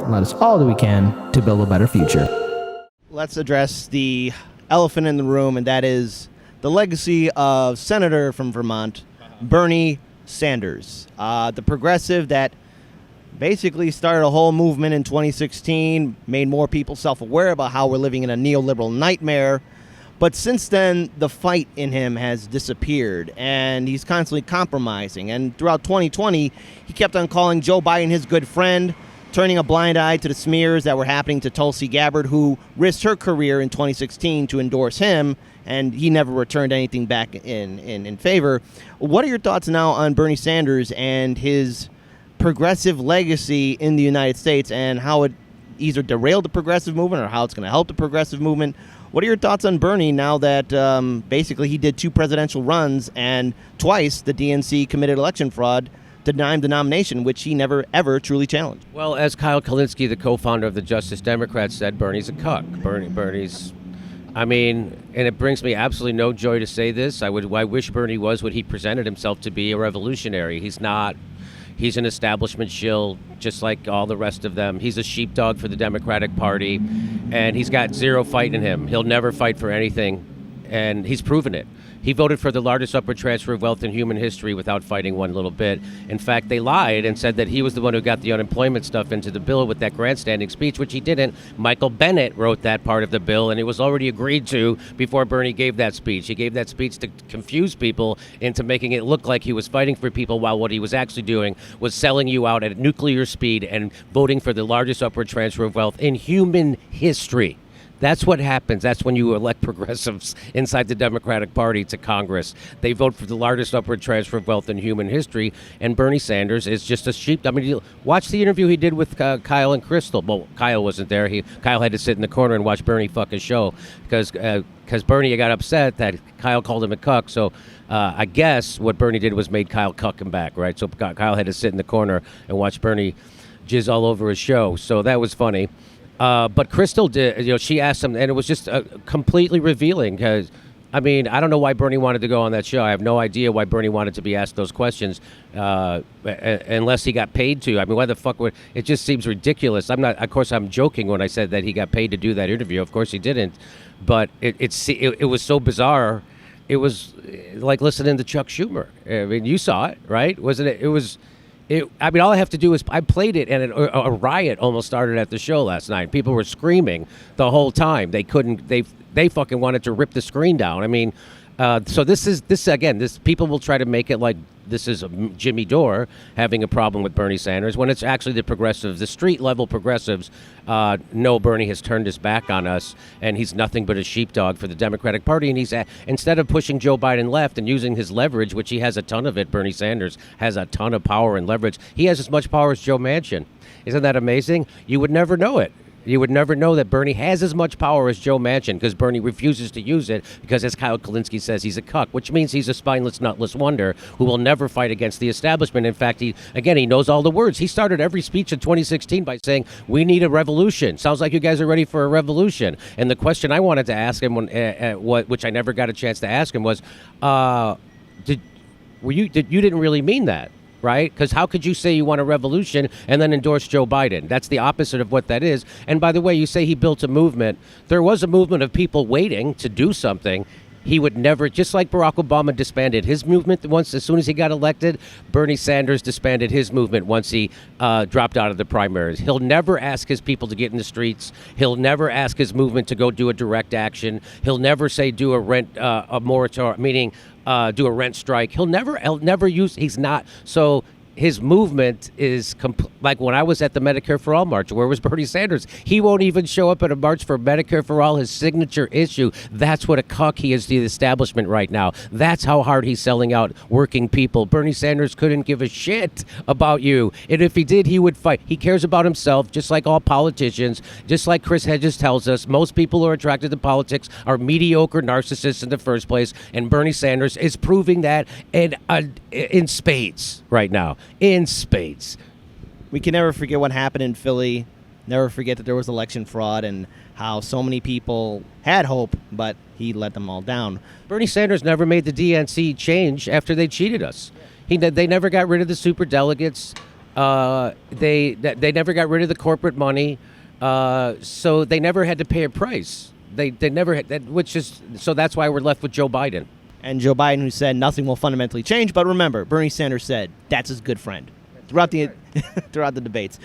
and let us all do we can to build a better future. Let's address the elephant in the room, and that is the legacy of Senator from Vermont, Bernie Sanders, the progressive that basically started a whole movement in 2016, made more people self-aware about how we're living in a neoliberal nightmare. But since then, the fight in him has disappeared, and he's constantly compromising. And throughout 2020, he kept on calling Joe Biden his good friend, turning a blind eye to the smears that were happening to Tulsi Gabbard, who risked her career in 2016 to endorse him, and he never returned anything back in favor. What are your thoughts now on Bernie Sanders and his progressive legacy in the United States, and how it either derailed the progressive movement or how it's going to help the progressive movement? What are your thoughts on Bernie now that basically he did 2 presidential runs and twice the DNC committed election fraud, denying the nomination, which he never, ever truly challenged? Well, as Kyle Kalinske, the co-founder of the Justice Democrats, said, Bernie's a cuck. Bernie's, I mean, and it brings me absolutely no joy to say this. I wish Bernie was what he presented himself to be, a revolutionary. He's not. He's an establishment shill, just like all the rest of them. He's a sheepdog for the Democratic Party, and he's got zero fight in him. He'll never fight for anything, and he's proven it. He voted for the largest upward transfer of wealth in human history without fighting one little bit. In fact, they lied and said that he was the one who got the unemployment stuff into the bill with that grandstanding speech, which he didn't. Michael Bennet wrote that part of the bill, and it was already agreed to before Bernie gave that speech. He gave that speech to confuse people into making it look like he was fighting for people, while what he was actually doing was selling you out at nuclear speed and voting for the largest upward transfer of wealth in human history. That's what happens. That's when you elect progressives inside the Democratic Party to Congress. They vote for the largest upward transfer of wealth in human history, and Bernie Sanders is just a sheep. I mean, watch the interview he did with Kyle and Crystal. Well, Kyle wasn't there. Kyle had to sit in the corner and watch Bernie fuck his show because Bernie got upset that Kyle called him a cuck. So I guess what Bernie did was made Kyle cuck him back, right? So Kyle had to sit in the corner and watch Bernie jizz all over his show. So that was funny. But Crystal did, she asked him, and it was just completely revealing because, I mean, I don't know why Bernie wanted to go on that show. I have no idea why Bernie wanted to be asked those questions unless he got paid to. I mean, why the fuck would, it just seems ridiculous. Of course, I'm joking when I said that he got paid to do that interview. Of course he didn't. But it was so bizarre. It was like listening to Chuck Schumer. I mean, you saw it, right? Wasn't it? It was... I mean, all I have to do is I played it, and a riot almost started at the show last night. People were screaming the whole time. They couldn't. They fucking wanted to rip the screen down. I mean, so this again. This people will try to make it like this is Jimmy Dore having a problem with Bernie Sanders when it's actually the progressives, the street level progressives. No, Bernie has turned his back on us, and he's nothing but a sheepdog for the Democratic Party. And he's instead of pushing Joe Biden left and using his leverage, which he has a ton of it, Bernie Sanders has a ton of power and leverage. He has as much power as Joe Manchin. Isn't that amazing? You would never know it. You would never know that Bernie has as much power as Joe Manchin because Bernie refuses to use it because, as Kyle Kalinske says, he's a cuck, which means he's a spineless, nutless wonder who will never fight against the establishment. In fact, he knows all the words. He started every speech in 2016 by saying, we need a revolution. Sounds like you guys are ready for a revolution. And the question I wanted to ask him, which I never got a chance to ask him, was, you didn't really mean that? Right? Because how could you say you want a revolution and then endorse Joe Biden? That's the opposite of what that is. And by the way, you say he built a movement. There was a movement of people waiting to do something. He would never, just like Barack Obama disbanded his movement once as soon as he got elected, Bernie Sanders disbanded his movement once he dropped out of the primaries. He'll never ask his people to get in the streets. He'll never ask his movement to go do a direct action. He'll never say do a rent a moratorium, meaning do a rent strike. He'll never use. He's not. So his movement is like when I was at the Medicare for All march. Where was Bernie Sanders? He won't even show up at a march for Medicare for All, his signature issue. That's what a cuck he is to the establishment right now. That's how hard he's selling out working people. Bernie Sanders couldn't give a shit about you. And if he did, he would fight. He cares about himself, just like all politicians. Just like Chris Hedges tells us, most people who are attracted to politics are mediocre narcissists in the first place. And Bernie Sanders is proving that in spades right now. In spades. We can never forget what happened in Philly. Never forget that there was election fraud and how so many people had hope, but he let them all down. Bernie Sanders never made the DNC change after they cheated us. They never got rid of the superdelegates. They never got rid of the corporate money, so they never had to pay a price. They never had, which is so that's why we're left with Joe Biden. And Joe Biden, who said nothing will fundamentally change. But remember, Bernie Sanders said that's his good friend throughout the throughout the debates.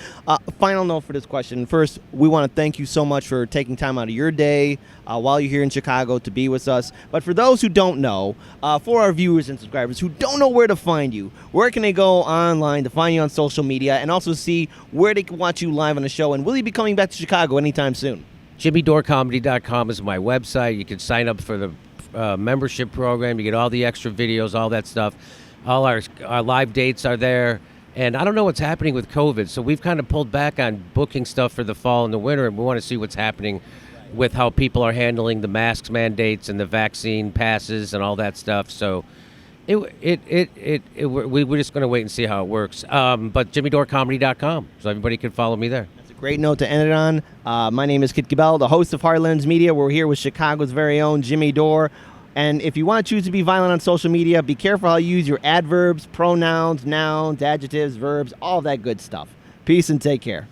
Final note for this question. First, we want to thank you so much for taking time out of your day while you're here in Chicago to be with us. But for those who don't know, for our viewers and subscribers who don't know where to find you, where can they go online to find you on social media and also see where they can watch you live on the show? And will you be coming back to Chicago anytime soon? JimmyDoreComedy.com is my website. You can sign up for the membership program. You get all the extra videos, all that stuff. All our live dates are there. And I don't know what's happening with COVID, so we've kind of pulled back on booking stuff for the fall and the winter, and we want to see what's happening with how people are handling the masks mandates and the vaccine passes and all that stuff. So we're just going to wait and see how it works. But JimmyDoreComedy.com, so everybody can follow me there. Great note to end it on. My name is Kit Gabel, the host of Heartlands Media. We're here with Chicago's very own Jimmy Dore. And if you want to choose to be violent on social media, be careful how you use your adverbs, pronouns, nouns, adjectives, verbs, all that good stuff. Peace and take care.